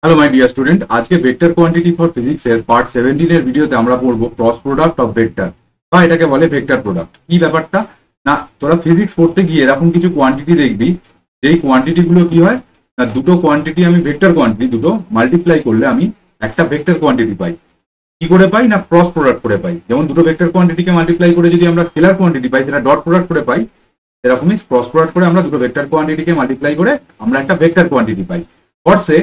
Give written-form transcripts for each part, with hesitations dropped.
Hello my dear student, আজকে vector quantity for physics এর part 17 এর ভিডিওতে আমরা পড়বো ক্রস প্রোডাক্ট অফ ভেক্টর, বা এটাকে বলে ভেক্টর প্রোডাক্ট। কি ব্যাপারটা না, তোরা ফিজিক্স পড়তে গিয়ে এরকম কিছু কোয়ান্টিটি দেখবি, যেই কোয়ান্টিটি গুলো কি হয় না, দুটো কোয়ান্টিটি আমি ভেক্টর কোয়ান্টিটি দুটো মাল্টিপ্লাই করলে আমি একটা ভেক্টর কোয়ান্টিটি পাই। কি করে পাই না, ক্রস প্রোডাক্ট করে পাই। যেমন দুটো ভেক্টর কোয়ান্টিটিকে মাল্টিপ্লাই করে যদি আমরা স্কেলার কোয়ান্টিটি পাই, সেটা ডট প্রোডাক্ট করে পাই। এরকমই ক্রস প্রোডাক্ট করে আমরা দুটো ভেক্টর কোয়ান্টিটিকে মাল্টিপ্লাই করে আমরা একটা ভেক্টর কোয়ান্টিটি পাই। ফরসে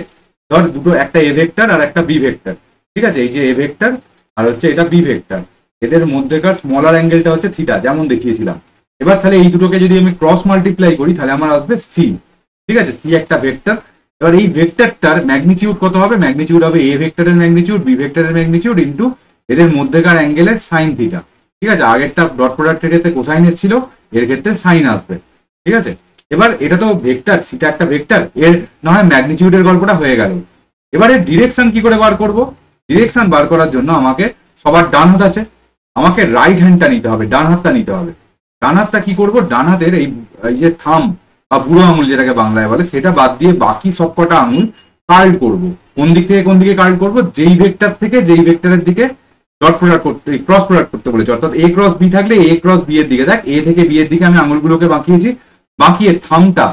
ধর দুটো, একটা এ ভেক্টর আর একটা বি ভেক্টর, ঠিক আছে? এই যে এ ভেক্টর আর হচ্ছে এটা বি ভেক্টর, এদের মধ্যেকার স্মলার অ্যাঙ্গেলটা হচ্ছে থিটা, যেমন দেখিয়েছিলাম। এবার তাহলে এই দুটোকে যদি আমি ক্রস মাল্টিপ্লাই করি তাহলে আমার আসবে সি, ঠিক আছে? সি একটা ভেক্টর। এবার এই ভেক্টরটার ম্যাগনিটিউড কত হবে? ম্যাগনিটিউড হবে এ ভেক্টরের ম্যাগনিটিউড বি ভেক্টরের ম্যাগনিটিউড ইন্টু এদের মধ্যেকার অ্যাঙ্গেলের সাইন থিটা, ঠিক আছে? আগেরটা ডট প্রোডাক্টের ক্ষেত্রে কোসাইন এসেছিল, এর ক্ষেত্রে সাইন আসবে, ঠিক আছে? এবার এটা তো ভেক্টর, সেটা একটা ভেক্টর, এর না হয় ম্যাগনিটিউডের গল্পটা হয়ে গেল। এবারে ডিরেকশন কি করে বার করব? ডিরেকশন বার করার জন্য আমাকে সবার ডান হাত আছে, আমাকে রাইট হ্যান্ডটা নিতে হবে, ডান হাতটা নিতে হবে। ডান হাতটা কি করব? ডান হাতের এই যে থাম বা বুড়ো আঙুল যেটাকে বাংলায় বলে, সেটা বাদ দিয়ে বাকি সবকটা আঙুল কার্ল করব। কোন দিক থেকে কোন দিকে কার্ল করব? যেই ভেক্টর থেকে যেই ভেক্টরের দিকে ডট প্রোডাক্ট করতে, ক্রস প্রোডাক্ট করতে বলেছে, অর্থাৎ এ ক্রস বি থাকলে এ ক্রস বি এর দিকে, দেখ এ থেকে বি এর দিকে আমি আঙুলগুলোকে বাঁকিয়েছি, বাঁকিয়ে থামটা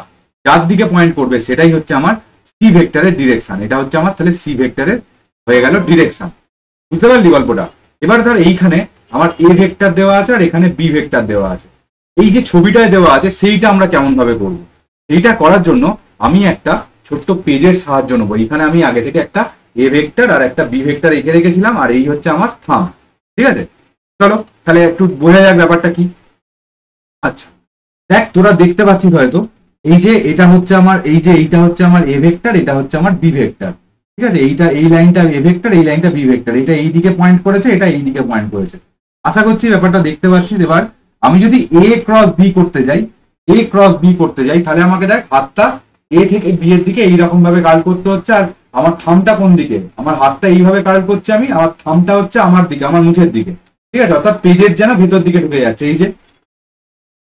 যার দিকে পয়েন্ট করবে সেটাই হচ্ছে আমার সি ভেক্টরের ডিরেকশন। এটা হচ্ছে আমার তাহলে সি ভেক্টরের হয়ে গেল ডিরেকশন। বুঝতে পারলি গল্পটা? এবার ধর এইখানে আমার এ ভেক্টর দেওয়া আছে আর এখানে বি ভেক্টর দেওয়া আছে। এই যে ছবিটায় দেওয়া আছে সেইটা আমরা কেমন ভাবে করব? সেইটা করার জন্য আমি একটা ছোট্ট পেজের সাহায্য নেবো। এখানে আমি আগে থেকে একটা এ ভেক্টর আর একটা বি ভেক্টর এঁকে রেখেছিলাম, আর এই হচ্ছে আমার থাম, ঠিক আছে? চলো তাহলে একটু বোঝা যাক ব্যাপারটা কি। আচ্ছা দেখ, তোরা দেখতে পাচ্ছিস হয়তো এই যে এটা হচ্ছে আমার, এই যে এইটা হচ্ছে আমার এ ভেক্টর, এটা হচ্ছে আমার বি ভেক্টর, ঠিক আছে? এইটা, এই লাইনটা এ ভেক্টর, এই লাইনটা বি ভেক্টর, এটা এই দিকে পয়েন্ট করেছে, এটা এই দিকে পয়েন্ট করেছে। আশা করছি ব্যাপারটা দেখতে পাচ্ছিস। এবার আমি যদি এ ক্রস বি করতে যাই, এ ক্রস বি করতে যাই, তাহলে আমাকে দেখ হাতটা এ থেকে বি এর দিকে এইরকম ভাবে কার্ল করতে হচ্ছে। আর আমার থামটা কোন দিকে? আমার হাতটা এইভাবে কার্ল করছে আমি, আমার থামটা হচ্ছে আমার দিকে, আমার মুখের দিকে, ঠিক আছে? অর্থাৎ পেজের যেন ভেতর দিকে ঢুকে যাচ্ছে। এই যে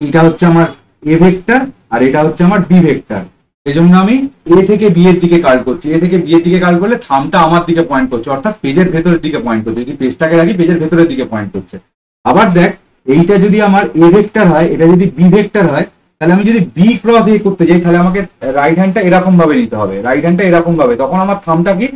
এটা হচ্ছে আমার এ ভেক্টর আর এটা হচ্ছে আমার বি ভেক্টর, এই জন্য আমি এ থেকে বি এর দিকে কার্ল করছি। এ থেকে বি এর দিকে কার্ল করলে থামটা আমার দিকে পয়েন্ট করছে, অর্থাৎ পেজের ভেতরের দিকে পয়েন্ট করছে। যদি পেজটাকে রাখি পেজের ভেতরের দিকে পয়েন্ট করছে। আবার দেখ, এইটা যদি আমার এ ভেক্টর হয়, এটা যদি বি ভেক্টর হয়, তাহলে আমি যদি বি ক্রস এ করতে যাই, তাহলে আমাকে রাইট হ্যান্ডটা এরকম ভাবে নিতে হবে, রাইট হ্যান্ডটা এরকম ভাবে। তখন আমার থামটা কি?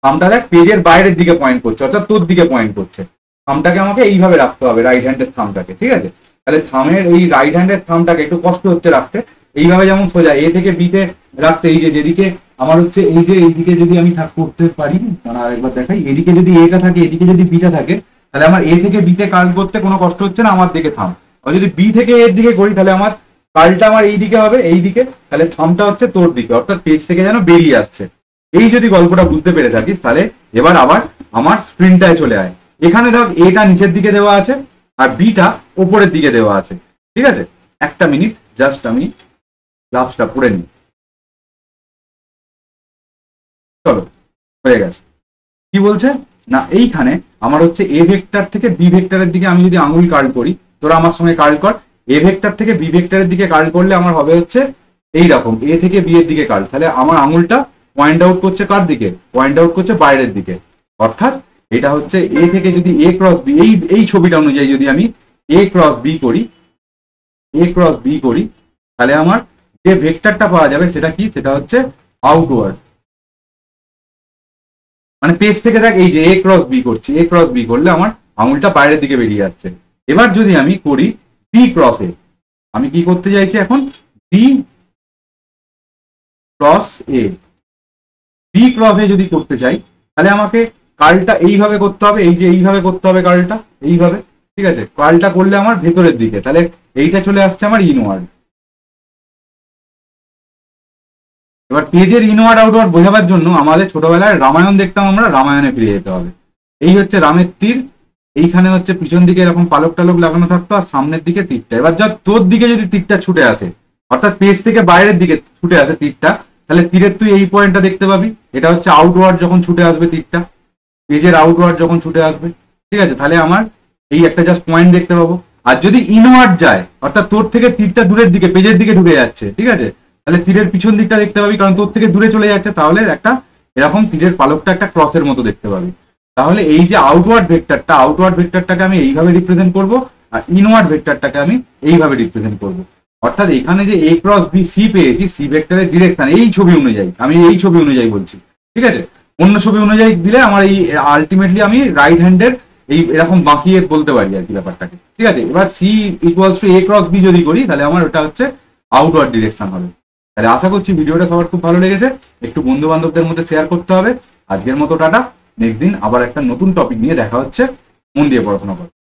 থামটা দেখ পেজের বাইরের দিকে পয়েন্ট করছে, অর্থাৎ তোর দিকে পয়েন্ট করছে। থামটাকে আমাকে এইভাবে রাখতে হবে, রাইট হ্যান্ডের থামটাকে, ঠিক আছে? তাহলে থামের এই রাইট হ্যান্ডের থামটাকে একটু কষ্ট হচ্ছে রাখতে, এইভাবে যেমন সোজা এ থেকে বিতে রাখতে, এই যে যেদিকে আমার হচ্ছে এই যে এইদিকে যদি আমি করতে পারি, মানে আরেকবার দেখাই, এদিকে যদি এটা থাকে এদিকে যদি বিটা থাকে, তাহলে আমার এ থেকে বিতে কার্ল করতে কোনো কষ্ট হচ্ছে না, আমার দিকে থাম। আর যদি বি থেকে এর দিকে করি তাহলে আমার কার্লটা আমার এই দিকে হবে, এই দিকে, তাহলে থামটা হচ্ছে তোর দিকে, অর্থাৎ পেজ থেকে যেন বেরিয়ে আসছে। এই যদি গল্পটা বুঝতে পেরে থাকিস, তাহলে এবার আবার আমার স্ক্রিনটায় চলে আয়। এখানে ধর এটা নিচের দিকে দেওয়া আছে আর বিটা উপরের দিকে দেওয়া আছে, ঠিক আছে? একটা মিনিট, জাস্ট আমি গ্লাভসটা পরে নিই। চলো, হয়ে গেছে। কি বলছে না, এইখানে আমার হচ্ছে এ ভেক্টর থেকে বি ভেক্টরের দিকে আমি যদি আঙুল কার্ল করি, তোরা আমার সঙ্গে কার্ল কর। এ ভেক্টর থেকে বি ভেক্টরের দিকে কার্ল করলে আমার হবে হচ্ছে এই রকম, এ থেকে বি এর দিকে কার্ল। তাহলে আমার আঙুলটা পয়েন্ট আউট করছে কার দিকে? পয়েন্ট আউট করছে বাইরের দিকে। অর্থাৎ এটা হচ্ছে এ থেকে যদি এ ক্রস বি, এই ছবিটা অনুযায়ী যদি আমি এ ক্রস বি করি, এ ক্রস বি করি, তাহলে আমার যে ভেক্টরটা পাওয়া যাবে সেটা কি? সেটা হচ্ছে আউটওয়ার্ড। মানে পেজ থেকে দেখ এই যে এ ক্রস বি করছি, এ ক্রস বি করলে আমার আঙুলটা বাইরের দিকে বেরিয়ে যাচ্ছে। এবার যদি আমি করি বি ক্রস এ, আমি কি করতে চাইছি এখন? বি ক্রস এ, বি ক্রস এ যদি করতে চাই, তাহলে আমাকে কার্লটা এইভাবে করতে হবে, এই যে এইভাবে করতে হবে কার্লটা, এইভাবে, ঠিক আছে? কার্লটা করলে আমার ভেতরের দিকে, তাহলে এইটা চলে আসছে আমার ইনওয়ার্ড। এবার পেজের ইনওয়ার্ড আউটওয়ার্ড বোঝাবার জন্য আমাদের ছোটবেলায় রামায়ণ দেখতাম, আমরা রামায়ণে ফিরে যেতে হবে। এই হচ্ছে রামের তীর, এইখানে হচ্ছে পিছন দিকে এরকম পালক টালক লাগানো থাকতো আর সামনের দিকে তীরটা। এবার যা তোর দিকে যদি তীরটা ছুটে আসে, অর্থাৎ পেজ থেকে বাইরের দিকে ছুটে আসে তীরটা, তাহলে তীরের তুই এই পয়েন্টটা দেখতে পাবি। এটা হচ্ছে আউটওয়ার্ড যখন ছুটে আসবে তীরটা, পেজের আউটওয়ার্ড যখন ছুটে আসবে, ঠিক আছে? তাহলে আমার এই একটা জাস্ট পয়েন্ট দেখতে পাবো। আর যদি ইনওয়ার্ড যায়, অর্থাৎ তোর থেকে তীরটা দূরের দিকে পেজের দিকে ঢুকে যাচ্ছে, ঠিক আছে? তাহলে তীরের পিছন দিকটা দেখতে পাবি, কারণ তোর থেকে দূরে চলে যাচ্ছে, তাহলে একটা এরকম তীরের পালকটা একটা ক্রসের মতো দেখতে পাবি। তাহলে এই যে আউটওয়ার্ড ভেক্টরটাকে আমি এইভাবে রিপ্রেজেন্ট করব, আর ইনওয়ার্ড ভেক্টরটাকে আমি এইভাবে রিপ্রেজেন্ট করব। অর্থাৎ এখানে যে এ ক্রস বি সি পেয়েছি, সি ভেক্টরের ডিরেকশন এই ছবি অনুযায়ী, আমি এই ছবি অনুযায়ী বলছি, ঠিক আছে। অন্য ছবি অনুযায়ী দিলে আমার এই আলটিমেটলি আমি রাইট হ্যান্ডের এই এরকম বাঁকিয়ে বলতে পারি আর কি ব্যাপারটাকে, ঠিক আছে। এবার C equals to A cross B যদি করি, তাহলে আমার ওটা হচ্ছে আউটওয়ার্ড ডিরেকশন হবে। তাহলে আশা করছি ভিডিওটা সবার খুব ভালো লেগেছে, একটু বন্ধু বান্ধবদের মধ্যে শেয়ার করতে হবে। আজকের মতো টাটা, নেক্সট দিন আবার একটা নতুন টপিক নিয়ে দেখা হচ্ছে, মন দিয়ে পড়াশোনা করো।